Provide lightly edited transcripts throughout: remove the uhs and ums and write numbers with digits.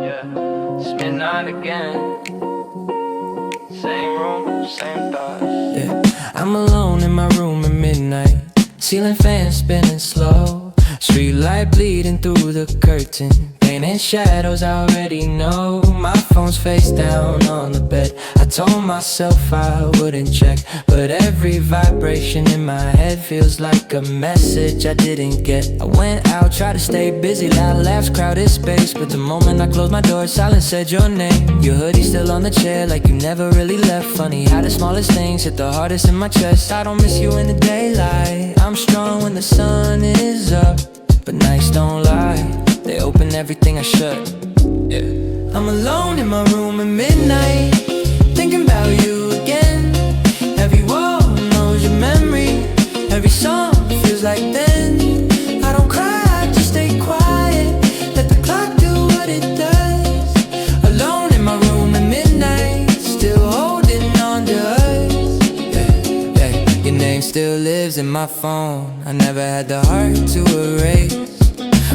Yeah, it's midnight again. Same room, same thoughts. Yeah, I'm alone in my room at midnight. Ceiling fan spinning slow. Streetlight bleeding through the curtain. Painting shadows I already know. My phone's face down on the bed. I told myself I wouldn't check, but every vibration in my head feels like a message I didn't get. I went out, tried to stay busy, loud laughs, crowded space, but the moment I closed my door, silence said your name. Your hoodie still on the chair like you never really left. Funny how the smallest things hit the hardest in my chest. I don't miss you in the daylight. I'm strong when the sun is up, but nights don't lie, they open everything I shut. Yeah, I'm alone in my room at midnight, thinking about you again. Every wall knows your memory, every song feels like then. I don't cry, I just stay quiet, let the clock do what it does. Alone in my room at midnight, still holding on to us. Yeah, yeah, your name still lives in my phone. I never had the heart to erase.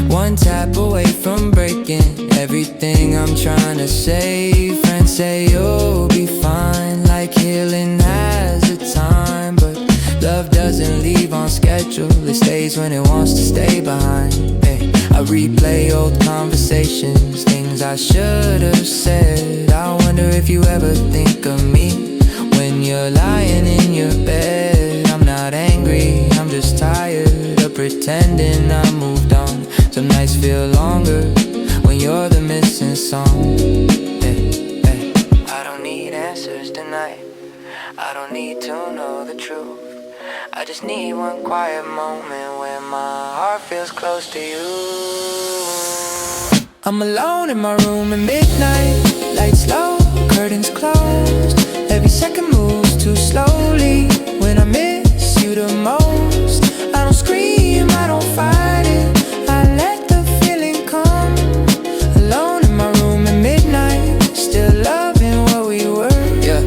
One tap away from breaking everything I'm trying to say. Friends say you'll be fine, like healing has a time, but love doesn't leave on schedule, it stays when it wants to stay behind. Hey, I replay old conversations, things I should have said. I wonder if you ever think of me when you're lying in your bed. I'm not angry, I'm just tired of pretending I moved on. Some nights feel longer when you're the missing song. Hey, hey. I don't need answers tonight, I don't need to know the truth. I just need one quiet moment where my heart feels close to you. I'm alone in my room at midnight, lights low, curtains closed. Every second moves too slowly when I miss you the most. I don't scream, I don't fight it, I let the feeling come. Alone in my room at midnight, still loving what we were. Yeah,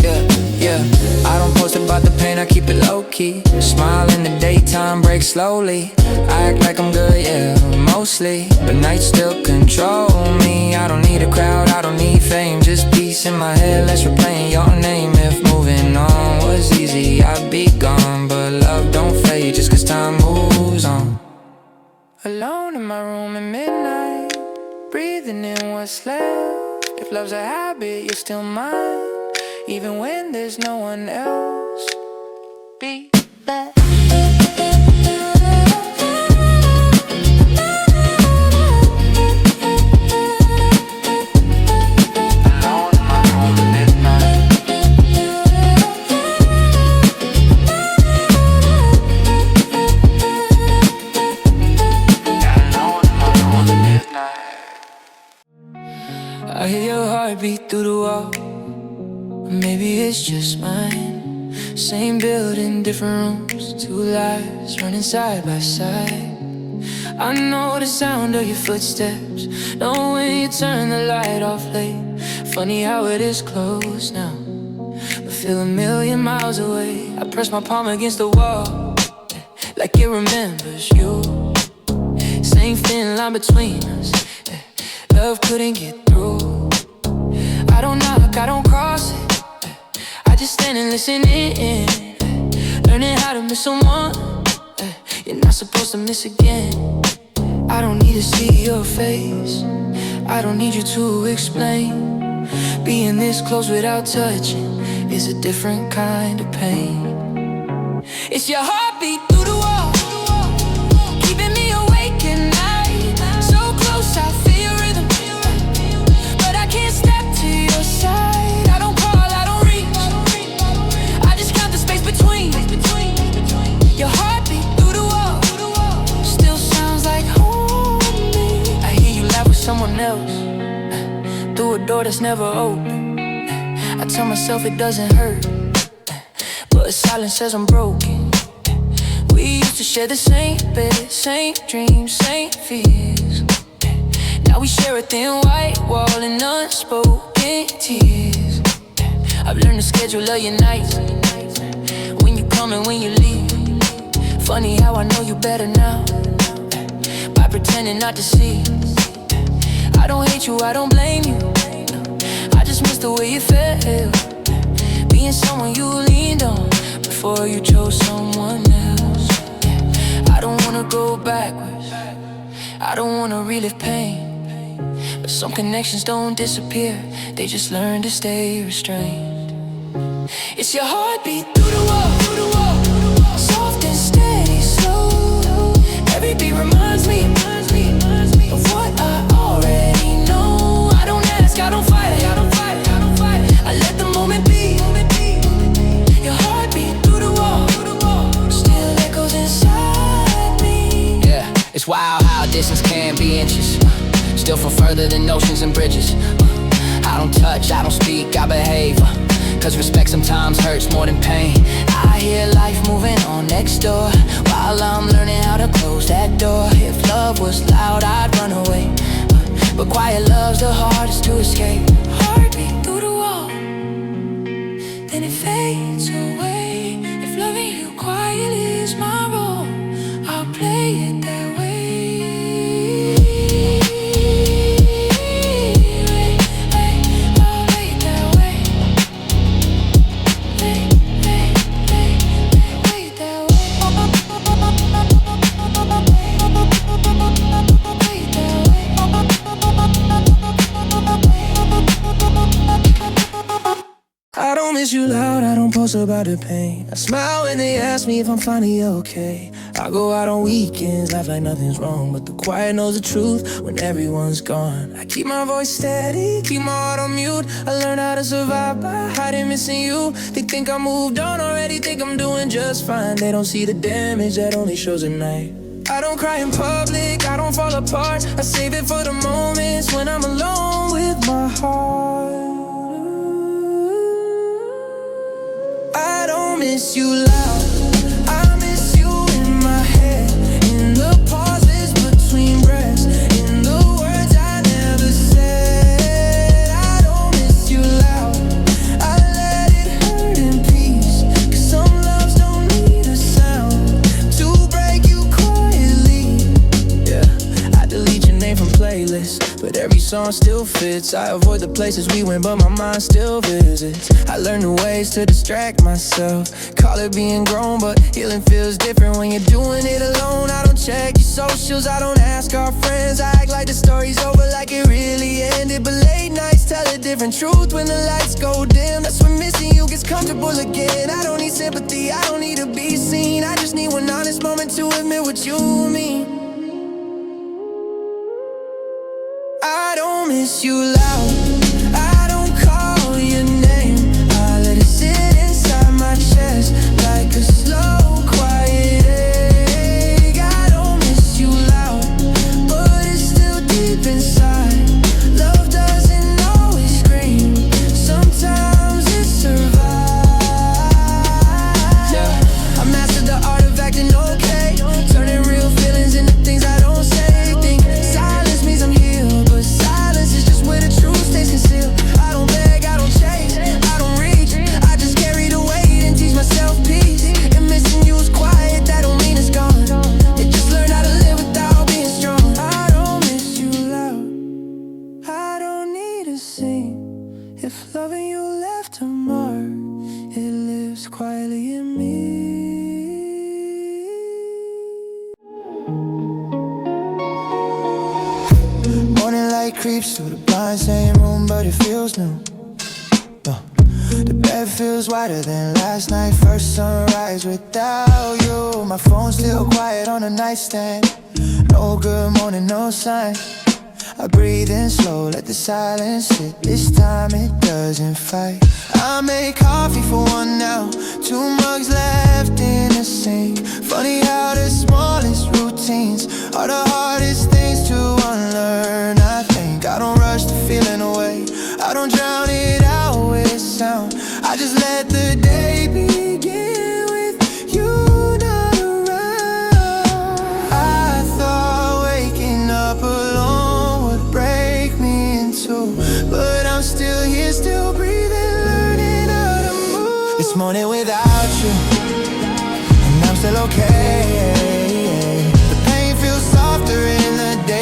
yeah, yeah. I don't post about the pain, I keep it low-key. Smile in the daytime, break slowly. I act like I'm good, yeah, mostly, but nights still control me. I don't need a crowd, I don't need fame, just peace in my head, less replaying your name. If moving on was easy, I'd be gone, but love don't fade just cause time moves on. Alone in my room at midnight, breathing in what's left. If love's a habit, you're still mine, even when there's no one else. Be that. I hear your heartbeat through the wall. Maybe it's just mine. Same building, different rooms, two lives running side by side. I know the sound of your footsteps, know when you turn the light off late. Funny how it is close now, but feel a million miles away. I press my palm against the wall, like it remembers you. Same thin line between us, love couldn't get through. I don't knock, I don't cross it, I just stand and listen in. Learning how to miss someone you're not supposed to miss again. I don't need to see your face, I don't need you to explain. Being this close without touching is a different kind of pain. It's your heartbeat through the wall, keeping me awake at night. So close, I feel your rhythm, but I can't step to your side. I don't call, I don't reach, I just count the space between. Your heartbeat through the wall still sounds like home to me. I hear you laugh with someone else through a door that's never open. I tell myself it doesn't hurt, but silence says I'm broken. We used to share the same bed, same dreams, same fears. Now we share a thin white wall and unspoken tears. I've learned to schedule all your nights, when you come and when you leave. Funny how I know you better now, pretending not to see. I don't hate you, I don't blame you. I just miss the way you felt, being someone you leaned on before you chose someone else. I don't wanna go backwards, I don't wanna relive pain, but some connections don't disappear, they just learn to stay restrained. It's your heartbeat through the wall, soft and steady, slow. Every beat reminds me of what I already know. I don't ask, I don't fight it, I let the moment be. Your heartbeat through the wall still echoes inside me. Yeah, it's wild how distance can be inches, still feel further than oceans and bridges. I don't touch, I don't speak, I behave, cause respect sometimes hurts more than pain. I hear life moving on next door, while I'm learning how to close that door. If love was loud, I'd run away, but quiet love's the hardest to escape. Heartbeat through the wall, then it fades away. If loving you quietly is my role, I'll play it that way. I don't miss you loud, I don't post about the pain. I smile when they ask me if I'm finally okay. I go out on weekends, laugh like nothing's wrong, but the quiet knows the truth when everyone's gone. I keep my voice steady, keep my heart on mute. I learned how to survive by hiding, missing you. They think I moved on already, think I'm doing just fine. They don't see the damage that only shows at night. I don't cry in public, I don't fall apart. I save it for the moments when I'm alone with my heart. I don't miss you loud, I miss you in my head, in the pauses between breaths, in the words I never said. I don't miss you loud, I let it hurt in peace, cause some loves don't need a sound to break you quietly. Yeah, I delete your name from playlists, but every song still fits. I avoid the places we went, but my mind still visits. I learn new ways to distract myself, call it being grown, but healing feels different when you're doing it alone. I don't check your socials, I don't ask our friends. I act like the story's over, like it really ended, but late nights tell a different truth when the lights go dim. That's when missing you gets comfortable again. I don't need sympathy, I don't need to be seen, I just need one honest moment to admit what you mean. I don't miss you loud, I don't call your name, I let it sit inside my chest like a slow, quiet ache. I don't miss you loud, but it's still deep inside. Love doesn't always scream, sometimes it survives. Yeah, I mastered the art of acting okay, turning real feelings into things I don't say. Think silence means I'm healed, but silence is just where the truth stays concealed. I don't beg, I don't chase, I don't reach, I just carry the weight and teach myself peace. And missing you is quiet, that don't mean it's gone. It just learned how to live without being strong. I don't miss you loud, I don't need to sing. If loving you left a mark, it lives quietly in me. Morning light creeps through the blind, same room, but it feels new. The bed feels wider than last night, first sunrise without you. My phone's still quiet on the nightstand, no good morning, no sign. I breathe in slow, let the silence sit. This time it doesn't fight. I make coffee for one now, 2 mugs left in the sink. Funny how the smallest routines are the hardest things to unlearn. I think I don't rush the feeling away, I don't drown it out with sound. I just let the day begin with you not around. I thought waking up alone would break me in two, but I'm still here, still breathing, learning how to move. This morning without you, and I'm still okay. The pain feels softer in the day.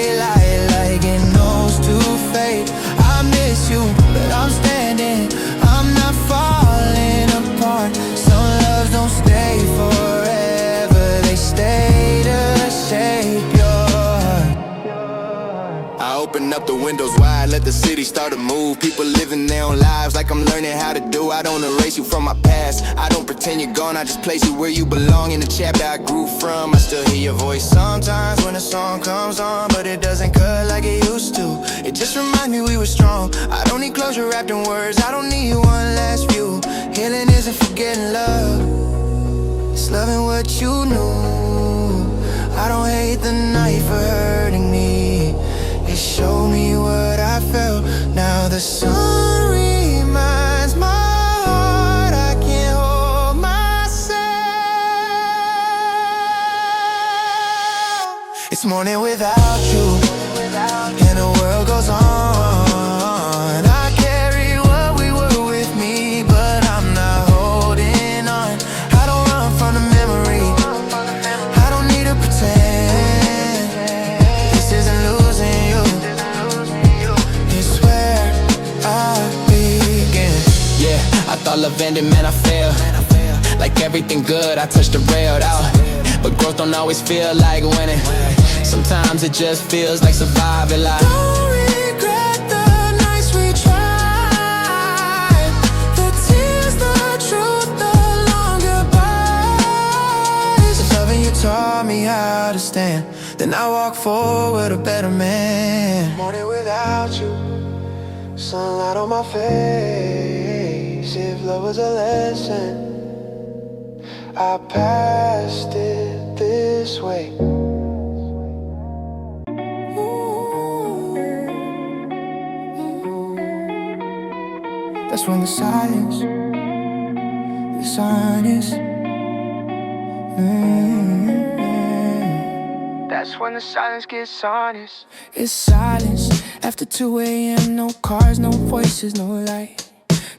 open up the windows wide, let the city start to move. People living their own lives like I'm learning how to do. I don't erase you from my past, I don't pretend you're gone, I just place you where you belong. In the chapter I grew from, I still hear your voice sometimes when a song comes on, but it doesn't cut like it used to. It just reminds me we were strong. I don't need closure wrapped in words, I don't need one last view. Healing isn't forgetting love, it's loving what you knew. I don't hate the night for hurting me, it showed me what I felt. Now the sun reminds my heart I can't hold myself. It's morning without you, and the world goes on. I carry what we were with me, but I'm not holding on. I don't run from the memory, I don't need to pretend. This isn't losing you, it's where I begin. Yeah, I thought love ended, man, I failed. Like everything good, I touched the rail out. But growth don't always feel like winning, sometimes it just feels like surviving life. Don't regret the nights we tried, the tears, the truth, the long goodbyes. The loving you taught me how to stand, then I walk forward a better man. Morning without you, sunlight on my face. If love was a lesson, I passed it this way. That's when the silence is honest. That's when the silence gets honest. It's silence after 2 a.m. No cars, no voices, no light.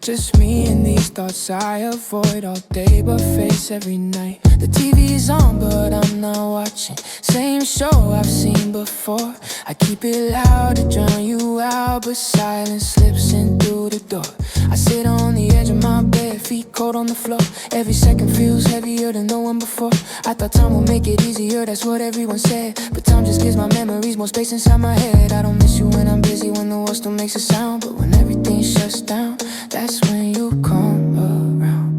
Just me and these thoughts I avoid all day but face every night. The TV's on but I'm not watching, same show I've seen before. I keep it loud to drown you out, but silence slips in through the door. I sit on the edge of my bed, feet cold on the floor. Every second feels heavier than the one before. I thought time would make it easier, that's what everyone said. But time just gives my memories more space inside my head. I don't miss you when I'm busy, when the world still makes a sound. But when everything shuts down, that's when you come around.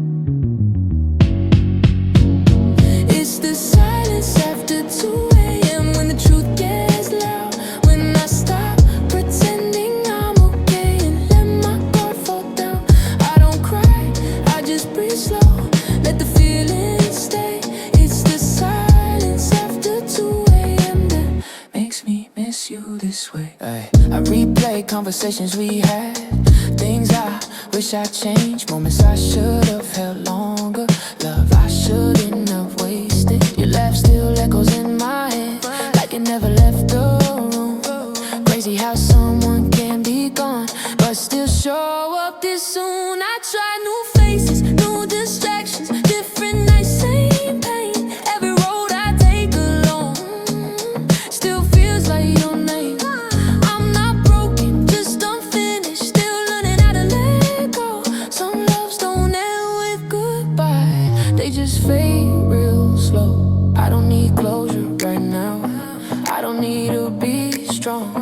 It's the silence after 2 a.m. when the truth gets loud. When I stop pretending I'm okay and let my guard fall down. I don't cry, I just breathe slow, let the feeling stay. It's the silence after 2 a.m. that makes me miss you this way. I replay conversations we had, things I wish I changed, moments I should have held longer, love I shouldn't have wasted. Your laugh still echoes in my head, like it never left the room. Crazy how someone can be gone, but still show up this soon. I try new faces, new distractions, different nights, same pain. Every road I take alone still feels like your name. I'm not broken, just unfinished, still learning how to let go. Some loves don't end with goodbye, they just fade real slow. I don't need closure right now, I don't need to be strong,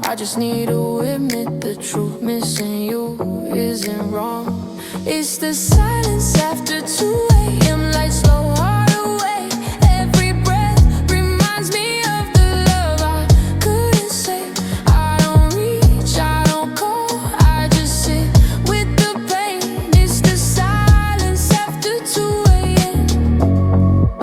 I just need to admit the truth. Missing you isn't wrong. It's the silence after 2 a.m. lights slow heart away. Every breath reminds me of the love I couldn't say. I don't reach, I don't call, I just sit with the pain. It's the silence after 2 a.m.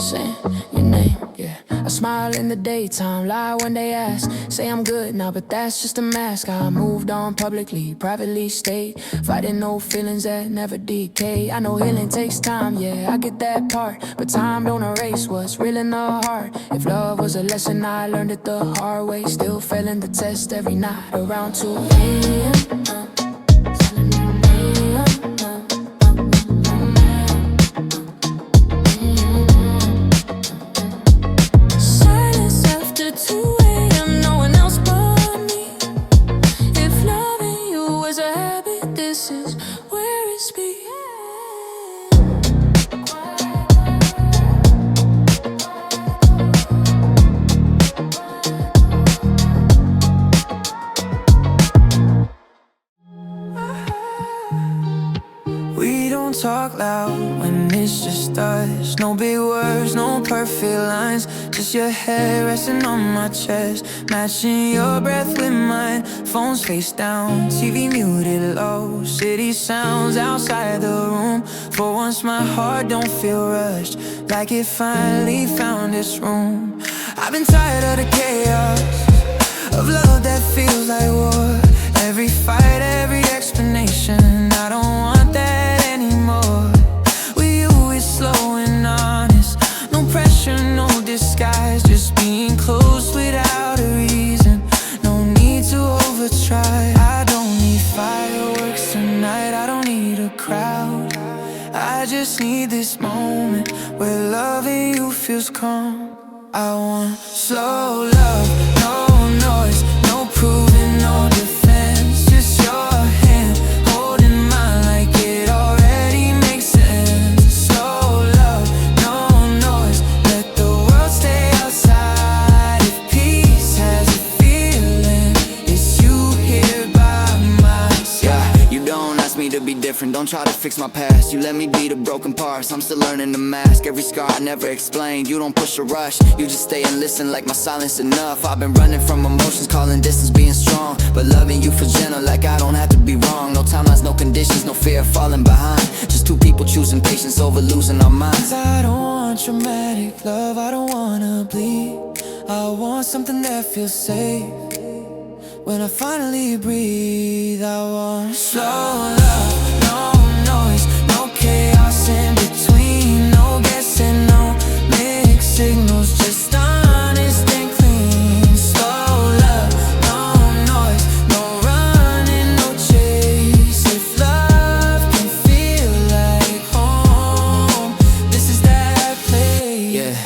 saying your name, yeah. I smile in the daytime, lie when they ask. Say I'm good now, but that's just a mask. I moved on publicly, privately stayed, fighting old feelings that never decay. I know healing takes time, yeah, I get that part, but time don't erase what's real in the heart. If love was a lesson, I learned it the hard way. Still failing the test every night around 2 a.m. Silence after 2 a.m. No one else but me. If loving you is a habit, this is where it's be. talk loud when it's just us. No big words, no perfect lines, just your head resting on my chest, matching your breath with mine. Phone's face down, TV muted low, city sounds outside the room. For once my heart don't feel rushed, like it finally found its room. I've been tired of the chaos, of love that feels like war. Every fight, every explanation, I don't want that anymore. With you it's slow and honest, no pressure, no disguise, just being close without a reason, no need to overtry. I don't need fireworks tonight, I don't need a crowd, I just need this moment where loving you feels calm. I want slow love, no noise, no proving, no defense, just your hand holding mine like it already makes sense. Slow love, no noise, let the world stay outside. If peace has a feeling, it's you here by my side. Yeah, you don't ask me to be different, don't try to fix my past. You let me be the broken parts, I'm still learning to mask every scar I never explained. You don't push or rush, you just stay and listen like my silence enough. I've been running from emotions, calling distance being strong, but loving you feels gentle like I don't have to be wrong. No timelines, no conditions, no fear of falling behind, just two people choosing patience over losing our minds. I don't want dramatic love, I don't wanna bleed, I want something that feels safe. When I finally breathe, I want slow love, no noise, no chaos in between, no guessing, no mixed signals, just honest and clean. Slow love, no noise, no running, no chase. If love can feel like home, this is that place.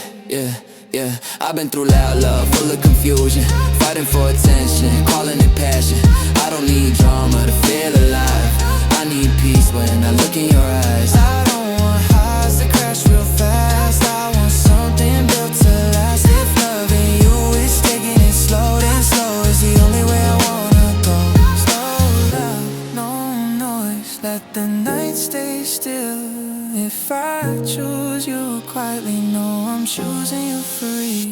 Yeah, I've been through loud love, full of confusion, fighting for attention, calling it passion. I don't need drama to feel alive, I need peace when I look in your eyes. I don't want highs that crash real fast, I want something built to last. If loving you is taking it slow, then slow is the only way I wanna go. Slow love, no noise, let the night stay still. If I choose you quietly, know I'm choosing you for real.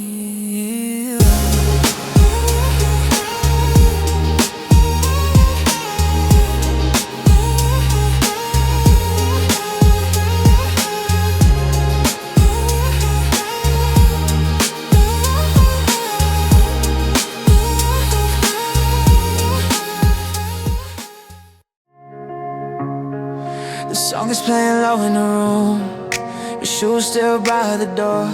The song is playing low in the room, your shoes still by the door.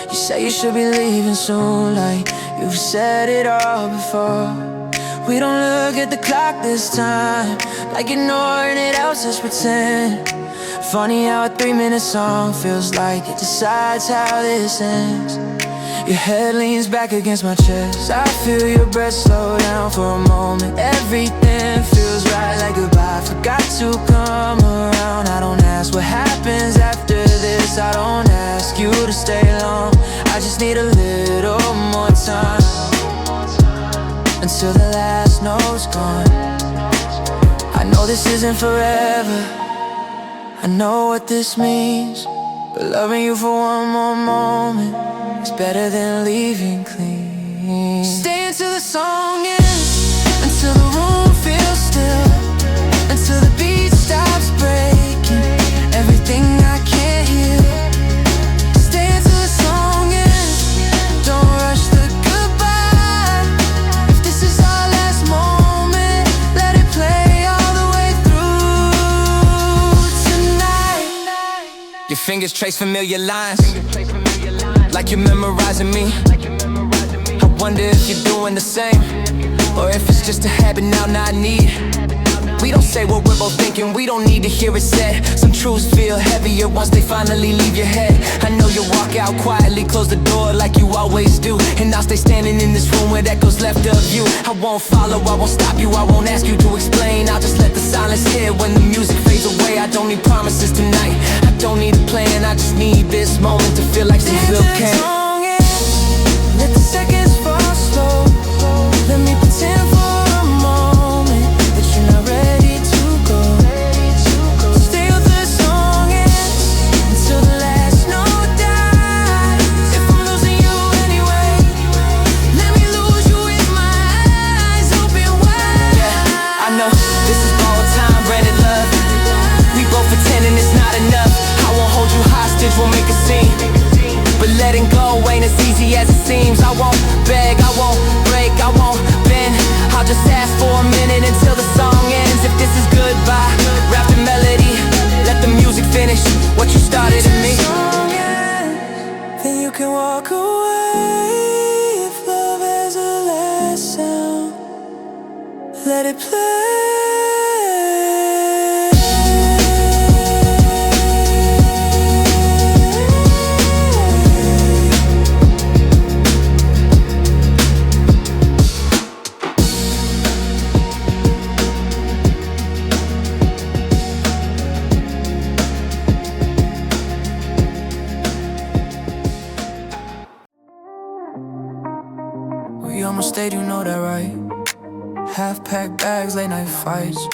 You say you should be leaving soon, like you've said it all before. We don't look at the clock this time, like ignoring it else, just pretend. Funny how a 3-minute song feels like it decides how this ends. Your head leans back against my chest, I feel your breath slow down for a moment. Everything feels right, like goodbye forgot to come around. I don't ask what happens after this, I don't ask you to stay long, I just need a little more time, until the last note's gone. I know this isn't forever, I know what this means, but loving you for one more moment is better than leaving clean. Stay until the song ends, until the room feels still, until the beat stops breaking everything I can't hear. Stay until the song ends, don't rush the goodbye. If this is our last moment, let it play all the way through tonight. Your fingers trace familiar lines, like you're memorizing me. I wonder if you're doing the same, or if it's just a habit now not need. We don't say what we're both thinking, we don't need to hear it said. Some truths feel heavier once they finally leave your head. I know you walk out quietly, close the door like you always do, and I'll stay standing in this room where echoes left of you. I won't follow, I won't stop you, I won't ask you to explain. I'll just let the silence hit when the music fades away. I don't need promises tonight, I don't need a plan, I just need this moment to feel like some real can. Let the seconds fall slow, let me pretend for a moment that you're not ready to go. Stay with us We almost stayed, you know that, right? Half-packed bags, late night fights,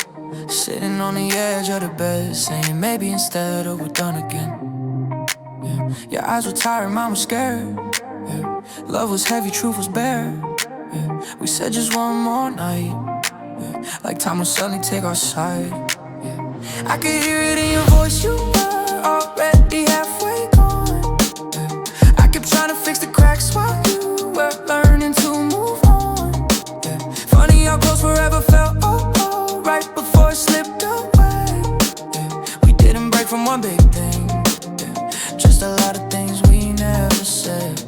sitting on the edge of the bed, saying maybe instead of we're done again. Yeah. Your eyes were tired, mine was scared. Yeah. Love was heavy, truth was bare. Yeah. We said just one more night. Yeah. Like time would suddenly take our side. Yeah. I could hear it in your voice, you were already halfway gone. Yeah. I kept trying to fix the cracks while you were learning to move on. Yeah. Funny how close forever felt, right before it slipped away. Yeah. We didn't break from one big thing. Yeah. Just a lot of things we never said.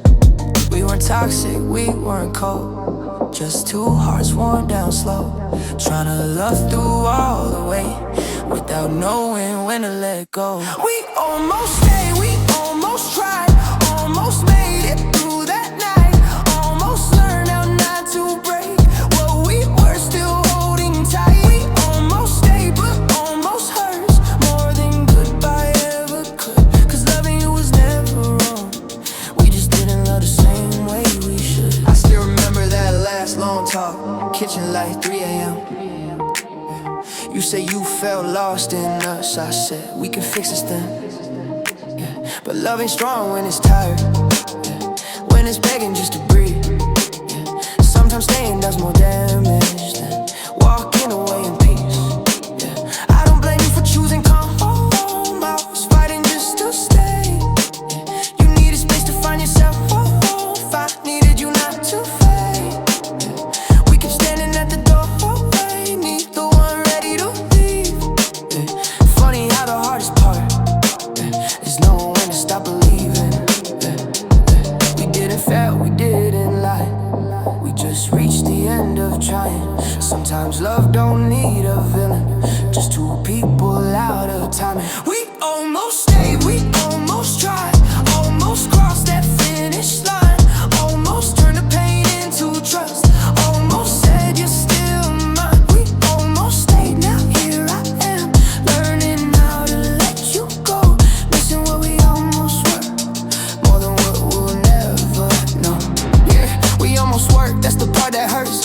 We weren't toxic, we weren't cold, just two hearts worn down slow, trying to love through all the way without knowing when to let go. We almost stayed, we almost tried, almost made it through that night, almost learned how not to break what we were still holding tight. We almost stayed, but almost hurts more than goodbye ever could, 'cause loving you was never wrong. We just didn't love the same way we should. I still remember that last long talk, kitchen light, 3 a.m. You say you felt lost in us. I said we can fix this then. Yeah. But love ain't strong when it's tired. Yeah. When it's begging just to breathe. Yeah. Sometimes staying does more damage than walking away in peace. Yeah. I don't blame you for choosing calm. I was fighting just to stay. Yeah. You needed space to find yourself. I needed you not to fade. Yeah. We kept standing at the doorway, neither one ready to leave. Yeah. Funny how the hardest part is knowing when to stop believing. Yeah. Yeah. We didn't fail, we didn't lie. We just reached the end of trying. Sometimes love don't need a villain, just two people out of timing. We almost stayed, we almost tried, almost crossed that finish line, almost turned the pain into trust, almost said you're still mine. We almost stayed, now here I am, learning how to let you go, missing what we almost were, more than what we'll never know. Yeah, we almost worked, that's the part that hurts.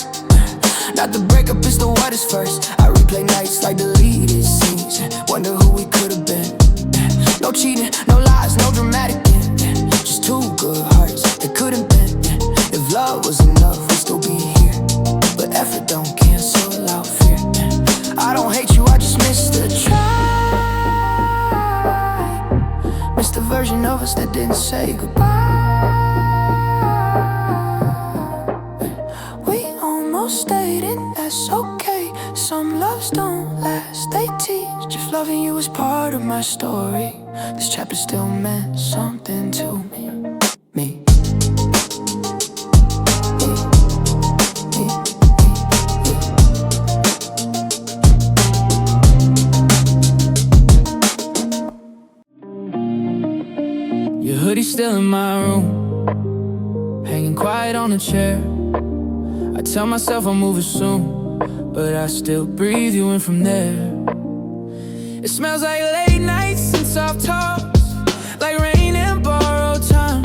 Not the breakup, it's the what is first. I replay nights like deleted scenes, wonder who we could've been. No cheating, no lies, no dramatic end. Just two good hearts that couldn't bend. If love was enough, we'd still be here. But effort don't cancel out fear. I don't hate you, I just miss the try. Miss the version of us that didn't say goodbye. We almost stayed and that's okay. Some loves don't last, they teach. If loving you is part of my story, this chapter still meant something to me. Your hoodie's still in my room, hanging quiet on a chair. I tell myself I'll move it soon, but I still breathe you in from there. It smells like late nights and soft talks, like rain and borrowed time.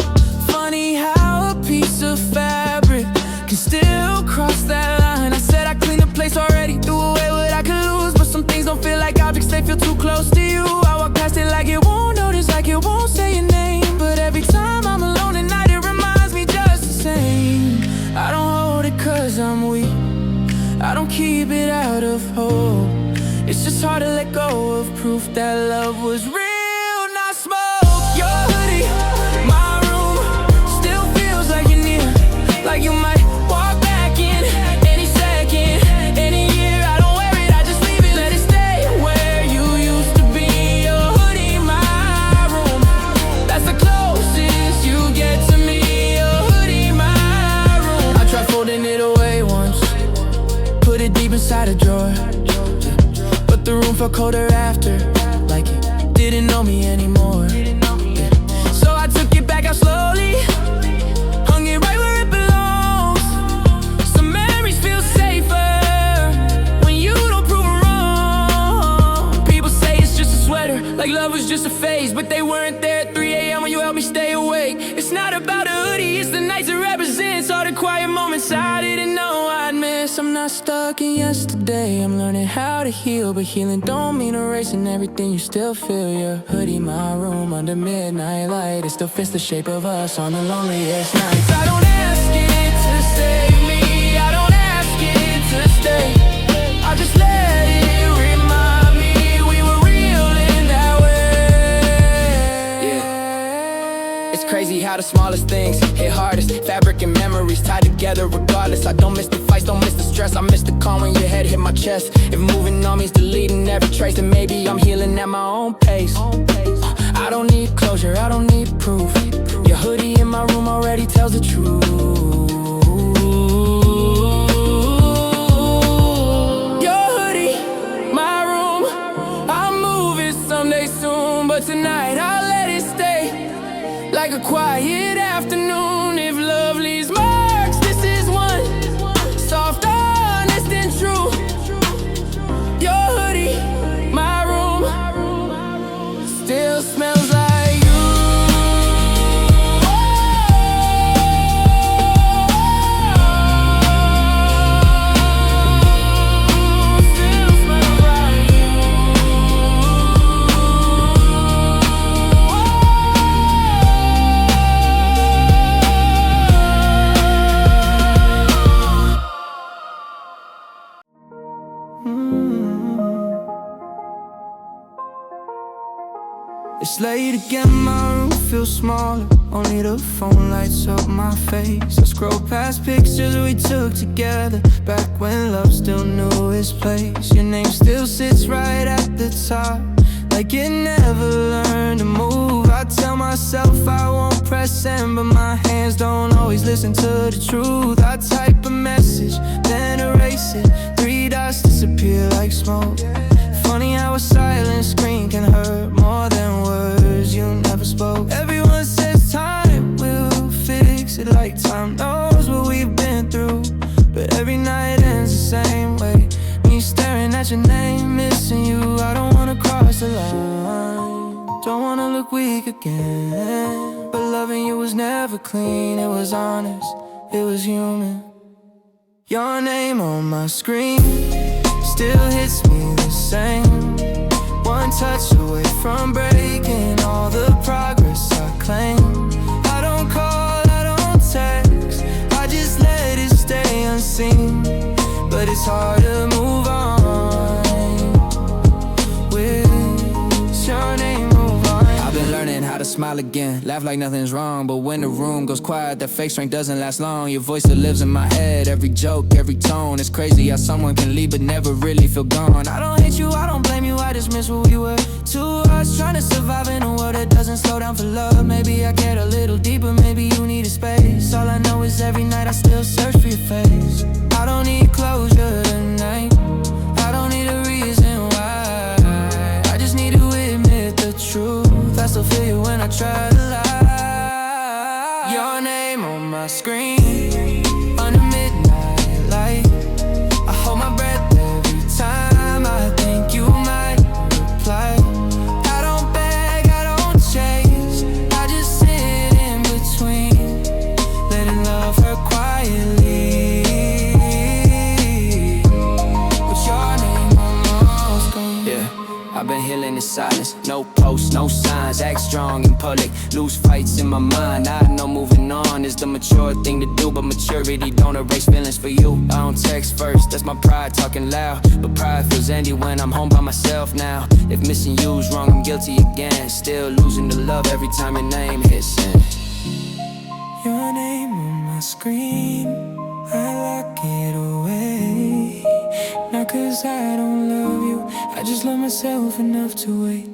Funny how a piece of fabric can still cross that line. I said I cleaned the place already, threw away what I could lose, but some things don't feel like objects, they feel too close to you. I walk past it like it won't notice, like it won't say your name, but every time I'm alone at night it reminds me just the same. I don't hold it 'cause I'm weak, I don't keep it out of hope. It's just hard to let go of proof that love was real, not smoke. Your hoodie, my room, still feels like you're near, like you might walk back in any second, any year. I don't wear it, I just leave it, let it stay where you used to be. Your hoodie, my room, that's the closest you get to me. Your hoodie, my room. I tried folding it away once, put it deep inside a drawer, but the room felt colder after, like it didn't know me anymore. Yeah. So I took it back out slowly, hung it right where it belongs. Some memories feel safer when you don't prove them wrong. People say it's just a sweater, like love was just a phase, but they weren't there at 3 a.m. when you helped me stay awake. It's not about a hoodie, it's the nights it represents, all the quiet moments moments I didn't know I'd miss. I'm not stuck in yesterday, I'm learning how to heal. But healing don't mean erasing everything you still feel. Your hoodie, my room under midnight light, it still fits the shape of us on the loneliest nights. I don't ask it to save me, I don't ask it to stay. I just let it remind me we were real in that way. Yeah. It's crazy how the smallest things hit hardest. Fabric and memories tied together regardless. I don't miss the fights, don't miss the stress. I miss the calm when your head hit my chest. If moving on means deleting every trace, then maybe I'm healing at my own pace. I don't need closure, I don't need proof. Your hoodie in my room already tells the truth. Your hoodie, my room, I'll move it someday soon. But tonight I'll let it stay, like a quiet afternoon. If love leaves marks, this is one. Soft, honest and true. Your hoodie, my room, still smells like you. Still smells like you. It's late again, my room feels smaller. Only the phone lights up my face. I scroll past pictures we took together, back when love still knew its place. Your name still sits right at the top, like it never learned to move. I tell myself I won't press send, but my hands don't always listen to the truth. I type a message, then erase it. 3 dots disappear like smoke. Funny how a silent screen can hurt more than words you never spoke. Everyone says time will fix it, like time knows what we've been through. But every night ends the same way, me staring at your name, missing you. I don't wanna cross the line, don't wanna look weak again. But loving you was never clean, it was honest, it was human. Your name on my screen still hits me the same. One touch away from breaking all the progress I claim. I don't call, I don't text, I just let it stay unseen. But it's hard to move on with your name, move on. I've been learning how to smile again, laugh like nothing's wrong. But when the room goes quiet, that fake strength doesn't last long. Your voice that lives in my head, every joke, every tone. It's crazy how someone can leave but never really feel gone. I don't hate you, I don't blame you, I just miss what we were. 2 hearts trying to survive in a world that doesn't slow down for love. Maybe I get a little deeper, maybe you need a space. All I know is every night I still search for your face. I don't need closure tonight, I don't need a reason why. I just need to admit the truth, I still feel you when I try to lie. Your name on my screen under midnight light, I hold my breath every time I think you might reply. I don't beg, I don't chase, I just sit in between, letting love her quietly. With your name on my screen. Yeah, I've been healing in silence, no posts, no signs. Act strong in public, lose fights in my mind. I know moving on is the mature thing to do, but maturity don't erase feelings for you. I don't text first, that's my pride talking loud. But pride feels empty when I'm home by myself now. If missing you's wrong, I'm guilty again. Still losing the love every time your name hits send. Your name on my screen, I lock it away. Not 'cause I don't love you, I just love myself enough to wait.